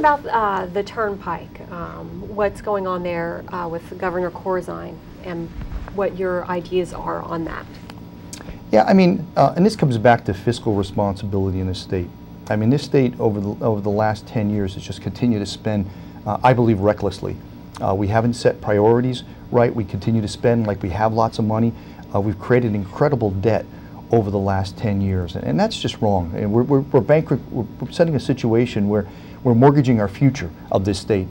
about the Turnpike, what's going on there with Governor Corzine, and what your ideas are on that. Yeah, I mean, and this comes back to fiscal responsibility in the state. I mean, this state over the last 10 years has just continued to spend, I believe, recklessly. We haven't set priorities right. We continue to spend like we have lots of money. We've created incredible debt over the last 10 years, and that's just wrong. And we're bankrupt. We're setting a situation where we're mortgaging our future of this state,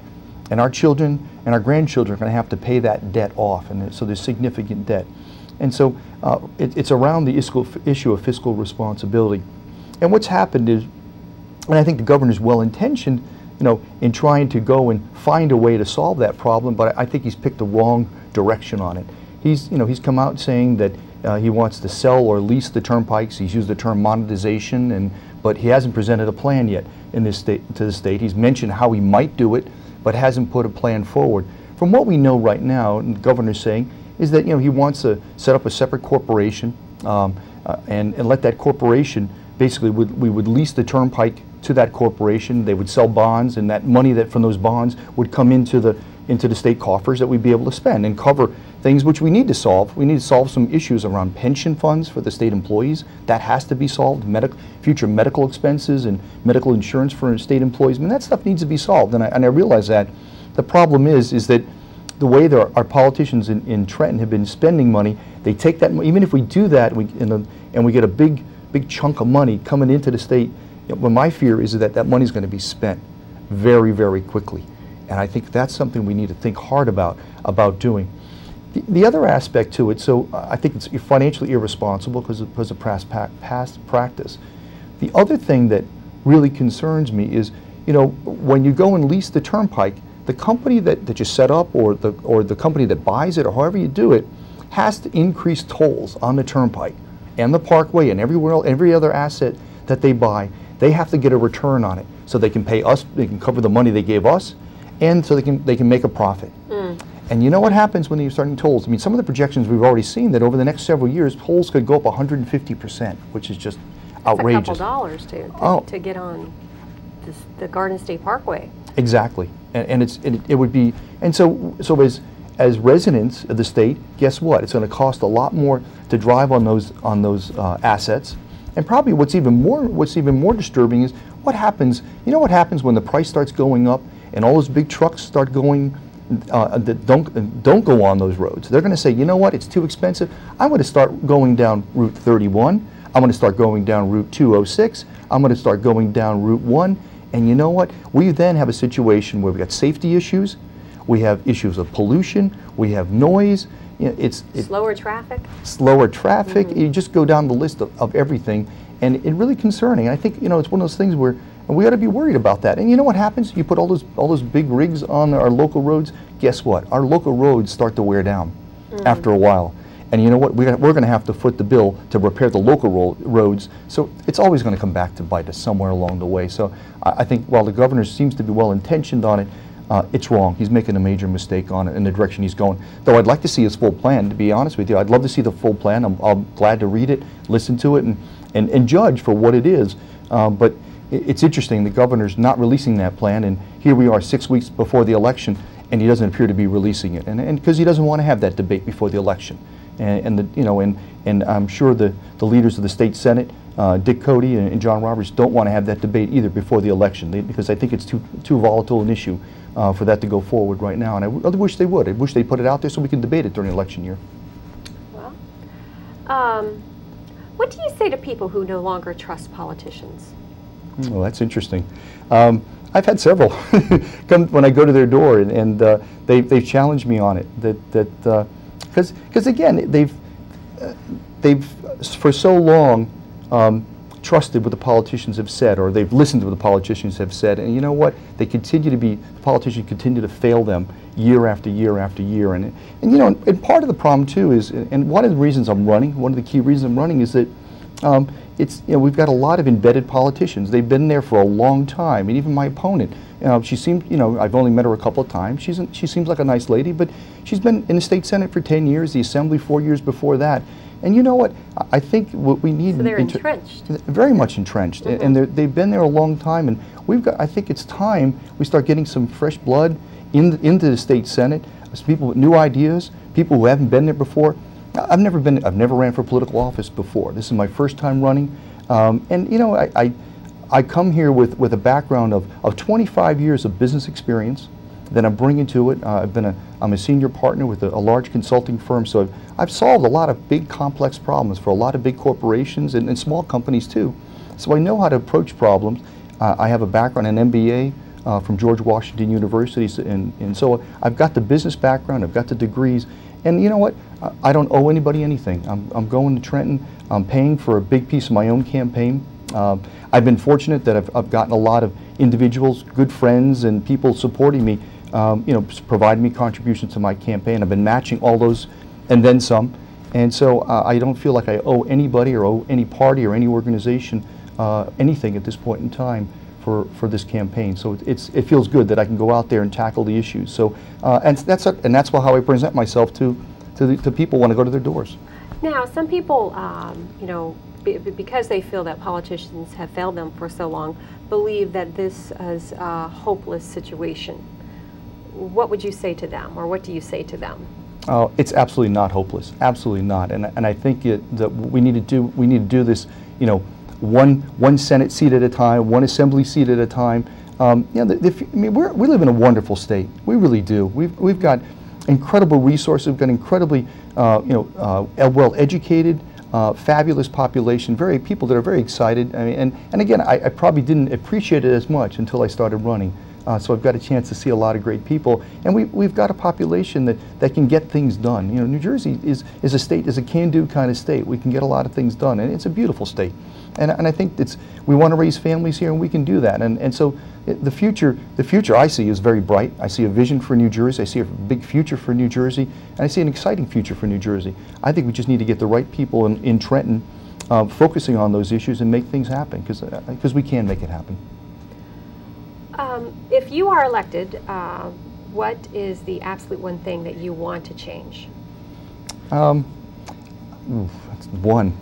and our children and our grandchildren are going to have to pay that debt off, and so there's significant debt. And so it's around the issue of fiscal responsibility. And what's happened is, and I think the governor's well-intentioned, you know, in trying to go and find a way to solve that problem, but I think he's picked the wrong direction on it. He's come out saying that he wants to sell or lease the turnpikes. He's used the term monetization, but he hasn't presented a plan yet in this state to the state. He's mentioned how he might do it, but hasn't put a plan forward. From what we know right now, and the governor's saying, is that he wants to set up a separate corporation and let that corporation, basically we would lease the turnpike to that corporation. They would sell bonds, and that money from those bonds would come into the state coffers that we'd be able to spend and cover things which we need to solve. We need to solve some issues around pension funds for the state employees. That has to be solved. Future medical expenses and medical insurance for state employees. I mean, that stuff needs to be solved, and I realize that. The problem is that the way that our politicians in Trenton have been spending money, they take that, even if we do that and we get a big chunk of money coming into the state, well, my fear is that money is going to be spent very, very quickly. And I think that's something we need to think hard about doing. The other aspect to it, so I think it's financially irresponsible because of past practice. The other thing that really concerns me is, when you go and lease the turnpike, the company that you set up or the company that buys it or however you do it has to increase tolls on the turnpike and the parkway and every other asset that they buy. They have to get a return on it so they can pay us, they can cover the money they gave us, and so they can make a profit. And you know what happens when you're starting tolls? I mean, some of the projections we've already seen that over the next several years, tolls could go up 150%, which is just outrageous. That's a couple dollars to get on the Garden State Parkway. Exactly, and it would be, and so as residents of the state, guess what? It's going to cost a lot more to drive on those assets. And probably what's even more disturbing is what happens. You know what happens when the price starts going up and all those big trucks start going that don't go on those roads? They're going to say, you know what? It's too expensive. I'm going to start going down Route 31. I'm going to start going down Route 206. I'm going to start going down Route 1. And you know what? We then have a situation where we've got safety issues. We have issues of pollution. We have noise. It's slower traffic. Slower traffic. You just go down the list of everything, and it's really concerning. I think it's one of those things where we ought to be worried about that. And you know what happens? You put all those big rigs on our local roads. Guess what? Our local roads start to wear down after a while. And you know what? We're going to have to foot the bill to repair the local roads. So it's always going to come back to bite us somewhere along the way. So I think while the governor seems to be well-intentioned on it, it's wrong. He's making a major mistake on it in the direction he's going. Though I'd like to see his full plan, to be honest with you. I'd love to see the full plan. I'm glad to read it, listen to it, and judge for what it is. But it's interesting, the governor's not releasing that plan, and here we are 6 weeks before the election, and he doesn't appear to be releasing it. And because he doesn't want to have that debate before the election. And I'm sure the leaders of the state Senate, Dick Cody and John Roberts, don't want to have that debate either before the election, because I think it's too volatile an issue for that to go forward right now. And I wish they would. I wish they put it out there so we can debate it during election year. Well, what do you say to people who no longer trust politicians? Well, that's interesting. I've had several come when I go to their door, and they've challenged me on it. Because again, they've for so long trusted what the politicians have said, or they've listened to what the politicians have said, and you know what? The politicians continue to fail them year after year after year, and and part of the problem too is, and one of the reasons I'm running, one of the key reasons I'm running is that we've got a lot of embedded politicians. They've been there for a long time, and even my opponent, she seems, I've only met her a couple of times. She seems like a nice lady, but she's been in the state Senate for 10 years, the Assembly 4 years before that. And you know what? I think what we need... So they're entrenched. Very much entrenched. And they've been there a long time. And we've got, I think it's time we start getting some fresh blood into the state Senate, people with new ideas, people who haven't been there before. I've never ran for political office before. This is my first time running. And you know, I come here with a background of 25 years of business experience that I'm bringing to it. I'm a senior partner with a large consulting firm, so I've solved a lot of big complex problems for a lot of big corporations and small companies too. So I know how to approach problems. I have a background in MBA from George Washington University, and so I've got the business background, I've got the degrees, and you know what? I don't owe anybody anything. I'm going to Trenton. I'm paying for a big piece of my own campaign. I've been fortunate that I've gotten a lot of individuals, good friends, and people supporting me, you know, providing me contributions to my campaign. I've been matching all those and then some. And so I don't feel like I owe anybody or owe any party or any organization anything at this point in time for this campaign. So it feels good that I can go out there and tackle the issues. So and that's how I present myself to people when I go to their doors. Now, some people, you know, because they feel that politicians have failed them for so long, believe that this is a hopeless situation. What would you say to them, or what do you say to them? Oh, it's absolutely not hopeless. Absolutely not. And I think that we need to do this, you know, one Senate seat at a time, one Assembly seat at a time. You know, I mean, we live in a wonderful state. We really do. We've got incredible resources. We've got incredibly, you know, well-educated, fabulous population. People that are very excited. I mean, and again, I probably didn't appreciate it as much until I started running. So I've got a chance to see a lot of great people, and we've got a population that can get things done. You know, New Jersey is a state, is a can-do kind of state. We can get a lot of things done, and it's a beautiful state. And I think we want to raise families here, and we can do that. And so the future I see is very bright. I see a vision for New Jersey. I see a big future for New Jersey, and I see an exciting future for New Jersey. I think we just need to get the right people in Trenton focusing on those issues and make things happen, because we can make it happen. If you are elected, what is the absolute one thing that you want to change? That's one.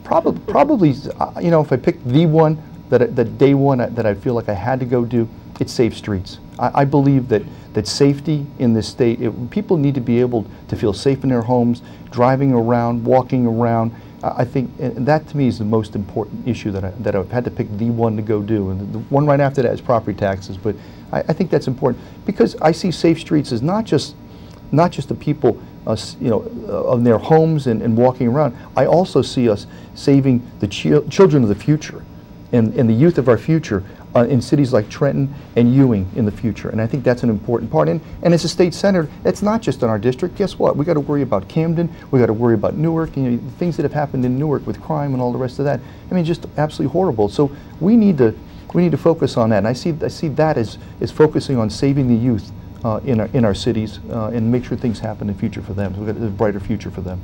Probably, you know, if I pick the one, that day one that I feel like I had to go do, it's safe streets. I believe that safety in this state, people need to be able to feel safe in their homes, driving around, walking around. I think that to me is the most important issue that I've had to pick the one to go do, and the one right after that is property taxes. But I think that's important because I see safe streets as not just the people, you know, of their homes and walking around. I also see us saving the children of the future and the youth of our future in cities like Trenton and Ewing in the future, and I think that's an important part. And as a state senator, it's not just in our district. Guess what? We got to worry about Camden. We got to worry about Newark. You know, the things that have happened in Newark with crime and all the rest of that. I mean, just absolutely horrible. So we need to focus on that. And I see that as focusing on saving the youth in our cities and make sure things happen in the future for them. So we've got a brighter future for them.